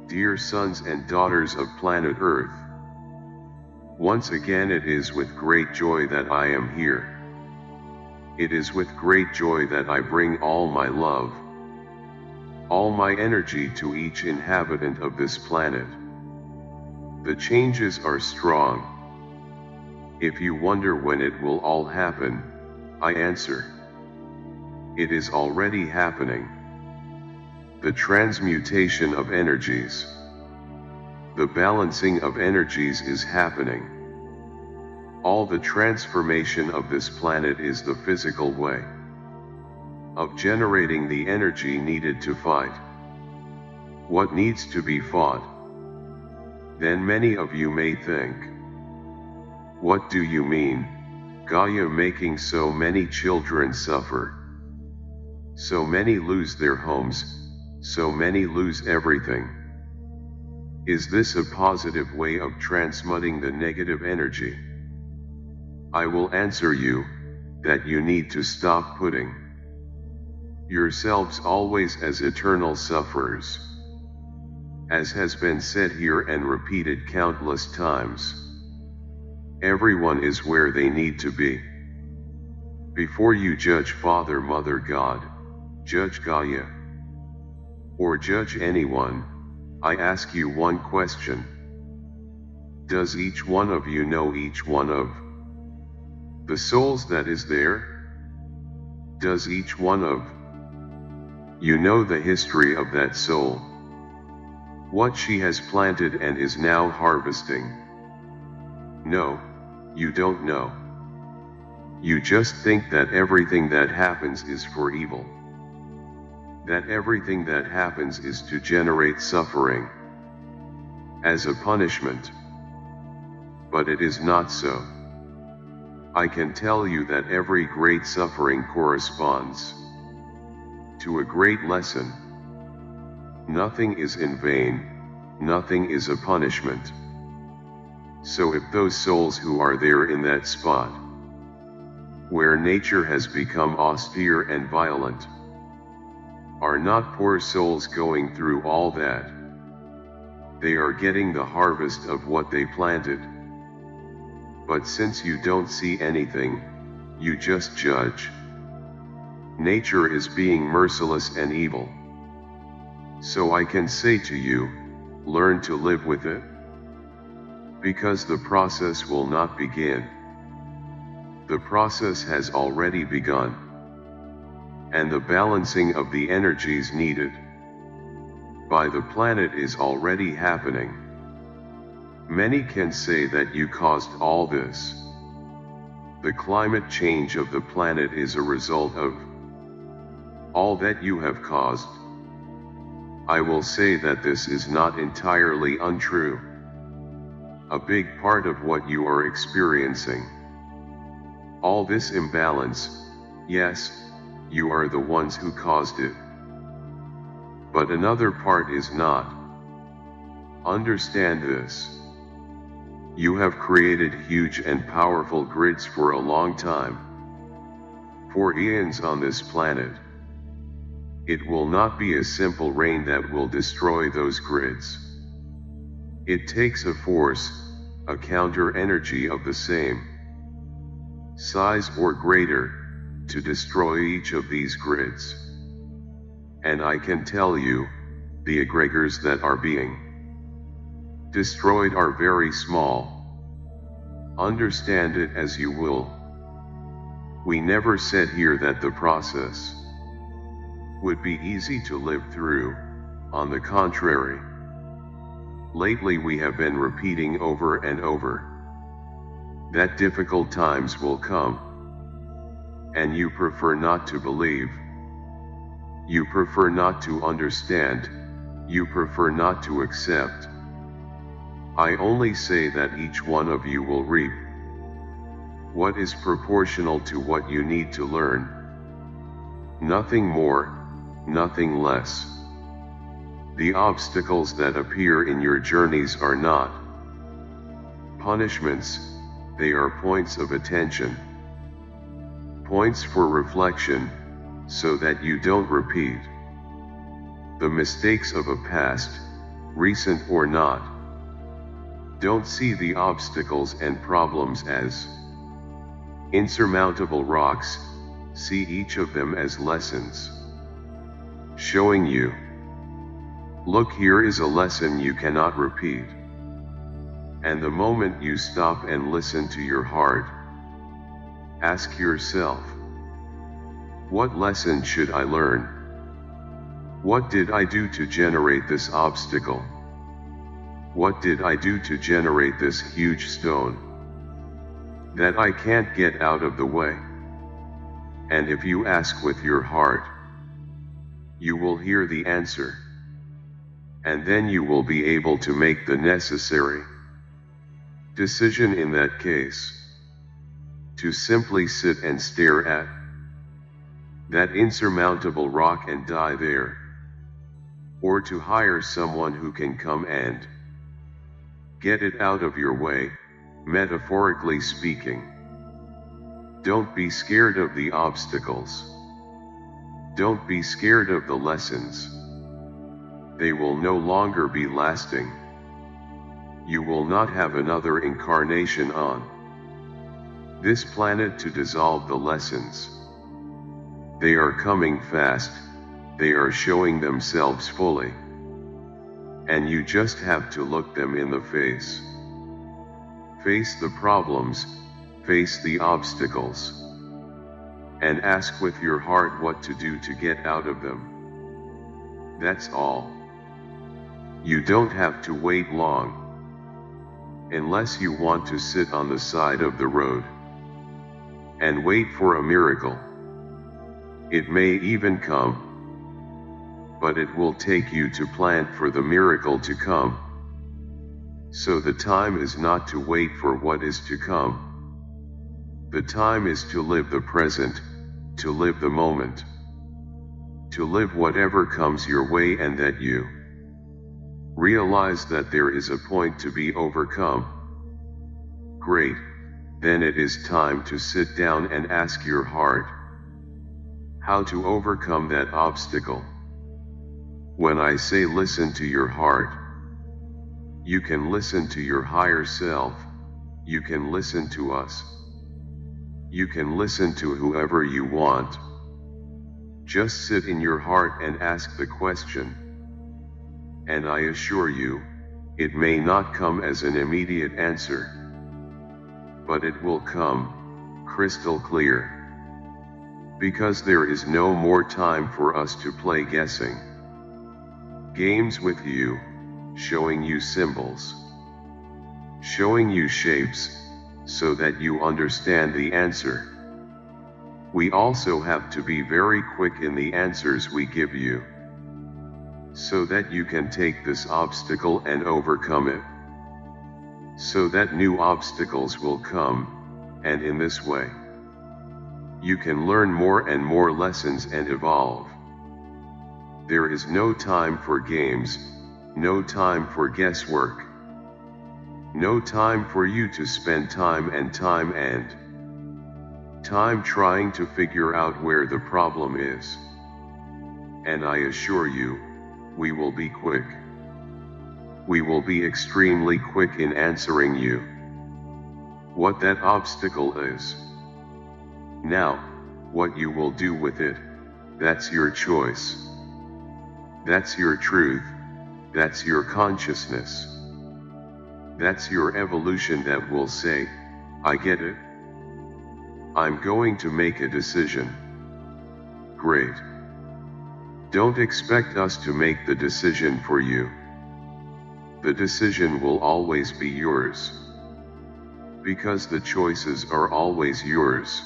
Dear sons and daughters of planet Earth, once again it is with great joy that I am here. It is with great joy that I bring all my love, all my energy to each inhabitant of this planet. The changes are strong. If you wonder when it will all happen, I answer, it is already happening. The transmutation of energies, the balancing of energies is happening. All the transformation of this planet is the physical way of generating the energy needed to fight what needs to be fought. Then many of you may think, what do you mean, Gaia making so many children suffer? So many lose their homes, so many lose everything. Is this a positive way of transmuting the negative energy? I will answer you, that you need to stop putting yourselves always as eternal sufferers. As has been said here and repeated countless times, everyone is where they need to be. Before you judge Father, Mother, God, judge Gaia, or judge anyone, I ask you one question. Does each one of you know each one of the souls that is there? Does each one of you know the history of that soul? What she has planted and is now harvesting? No, you don't know. You just think that everything that happens is for evil. That everything that happens is to generate suffering as a punishment. But it is not so. I can tell you that every great suffering corresponds to a great lesson. Nothing is in vain, nothing is a punishment. So if those souls who are there in that spot, where nature has become austere and violent, are not poor souls going through all that, they are getting the harvest of what they planted. But since you don't see anything, you just judge. Nature is being merciless and evil. So I can say to you, learn to live with it. Because the process will not begin. The process has already begun. And the balancing of the energies needed by the planet is already happening. Many can say that you caused all this. The climate change of the planet is a result of all that you have caused. I will say that this is not entirely untrue. A big part of what you are experiencing, all this imbalance, yes, you are the ones who caused it. But another part is not. Understand this. You have created huge and powerful grids for a long time. For eons on this planet. It will not be a simple rain that will destroy those grids. It takes a force, a counter energy of the same size or greater, to destroy each of these grids. And I can tell you, the egregores that are being destroyed are very small. Understand it as you will. We never said here that the process would be easy to live through, on the contrary. Lately we have been repeating over and over that difficult times will come. And you prefer not to believe. You prefer not to understand. You prefer not to accept. I only say that each one of you will reap what is proportional to what you need to learn. Nothing more, nothing less. The obstacles that appear in your journeys are not punishments, they are points of attention. Points for reflection, so that you don't repeat the mistakes of a past, recent or not. Don't see the obstacles and problems as insurmountable rocks, see each of them as lessons. Showing you, look, here is a lesson you cannot repeat. And the moment you stop and listen to your heart, ask yourself, what lesson should I learn? What did I do to generate this obstacle? What did I do to generate this huge stone that I can't get out of the way? And if you ask with your heart, you will hear the answer. And then you will be able to make the necessary decision in that case. To simply sit and stare at that insurmountable rock and die there. Or to hire someone who can come and get it out of your way, metaphorically speaking. Don't be scared of the obstacles. Don't be scared of the lessons. They will no longer be lasting. You will not have another incarnation on this planet to dissolve the lessons. They are coming fast, they are showing themselves fully. And you just have to look them in the face. Face the problems, face the obstacles. And ask with your heart what to do to get out of them. That's all. You don't have to wait long. Unless you want to sit on the side of the road and wait for a miracle. It may even come, but it will take you to plan for the miracle to come. So the time is not to wait for what is to come. The time is to live the present, to live the moment, to live whatever comes your way, and that you realize that there is a point to be overcome. Great. Then it is time to sit down and ask your heart how to overcome that obstacle. When I say listen to your heart, you can listen to your higher self, you can listen to us, you can listen to whoever you want. Just sit in your heart and ask the question. And I assure you, it may not come as an immediate answer, but it will come, crystal clear. Because there is no more time for us to play guessing games with you, showing you symbols, showing you shapes, so that you understand the answer. We also have to be very quick in the answers we give you, so that you can take this obstacle and overcome it. So that new obstacles will come, and in this way, you can learn more and more lessons and evolve. There is no time for games, no time for guesswork, no time for you to spend time trying to figure out where the problem is. And I assure you, we will be quick. We will be extremely quick in answering you what that obstacle is. Now, what you will do with it, that's your choice. That's your truth, that's your consciousness. That's your evolution that will say, I get it. I'm going to make a decision. Great. Don't expect us to make the decision for you. The decision will always be yours. Because the choices are always yours.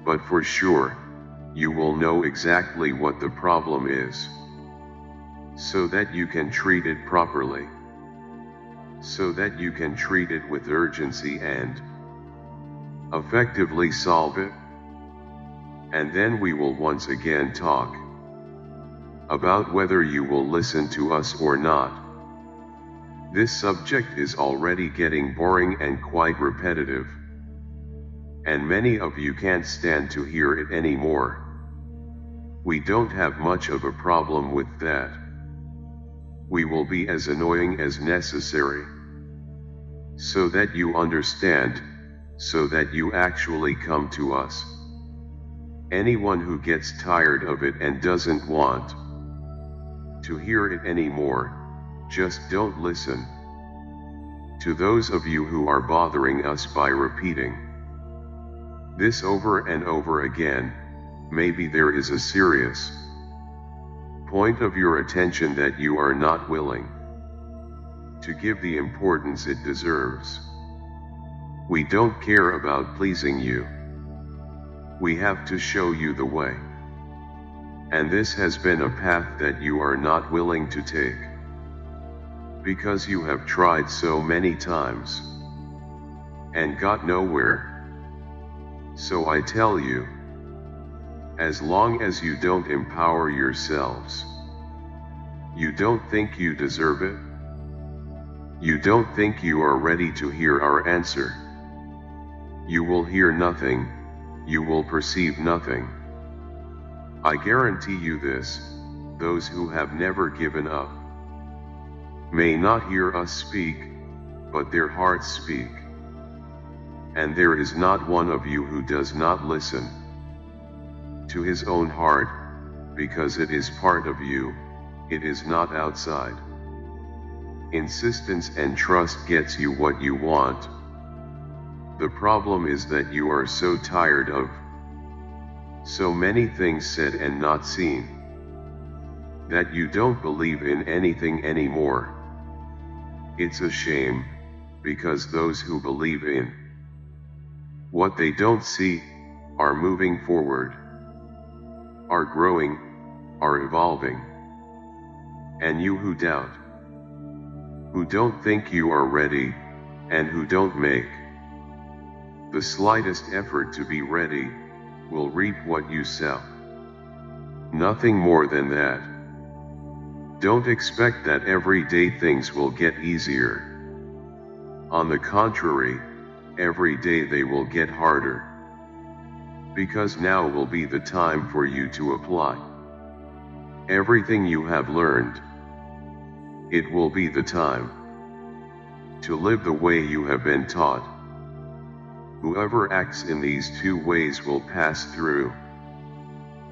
But for sure, you will know exactly what the problem is, so that you can treat it properly. So that you can treat it with urgency and effectively solve it. And then we will once again talk about whether you will listen to us or not. This subject is already getting boring and quite repetitive, and many of you can't stand to hear it anymore. We don't have much of a problem with that. we will be as annoying as necessary. So that you understand, so that you actually come to us. Anyone who gets tired of it and doesn't want to hear it anymore, just don't listen. To those of you who are bothering us by repeating this over and over again, maybe there is a serious point of your attention that you are not willing to give the importance it deserves. We don't care about pleasing you. We have to show you the way. And this has been a path that you are not willing to take, because you have tried so many times and got nowhere. So I tell you, as long as you don't empower yourselves, you don't think you deserve it, you don't think you are ready to hear our answer, you will hear nothing, you will perceive nothing. I guarantee you this, those who have never given up may not hear us speak, but their hearts speak. And there is not one of you who does not listen to his own heart, because it is part of you, it is not outside. Insistence and trust gets you what you want. The problem is that you are so tired of so many things said and not seen, that you don't believe in anything anymore. It's a shame, because those who believe in what they don't see are moving forward, are growing, are evolving. And you who doubt, who don't think you are ready, and who don't make the slightest effort to be ready, will reap what you sow. Nothing more than that. Don't expect that every day things will get easier. On the contrary, every day they will get harder. Because now will be the time for you to apply everything you have learned. It will be the time to live the way you have been taught. Whoever acts in these two ways will pass through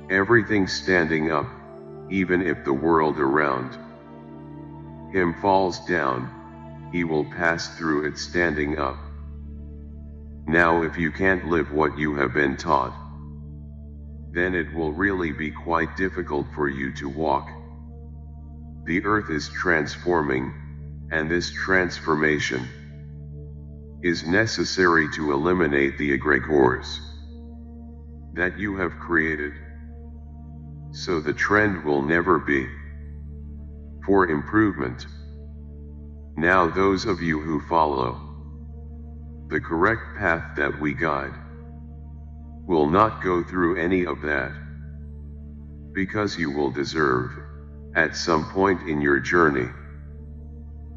everything standing up, even if the world around him falls down, he will pass through it standing up. Now if you can't live what you have been taught, then it will really be quite difficult for you to walk. The earth is transforming, and this transformation is necessary to eliminate the egregores that you have created. So the trend will never be for improvement. Now those of you who follow the correct path that we guide will not go through any of that, because you will deserve, at some point in your journey,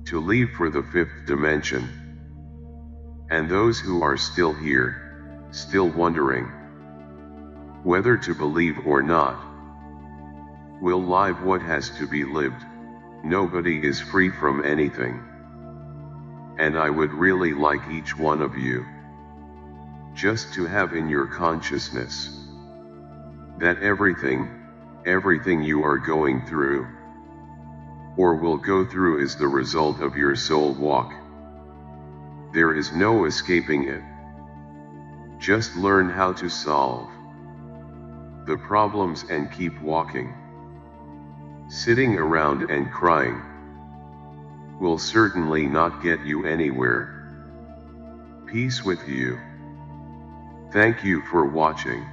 to leave for the fifth dimension. And those who are still here, still wondering whether to believe or not, will live what has to be lived. Nobody is free from anything. And I would really like each one of you just to have in your consciousness that everything you are going through or will go through is the result of your soul walk. There is no escaping it. Just learn how to solve the problems and keep walking. Sitting around and crying will certainly not get you anywhere. Peace with you. Thank you for watching.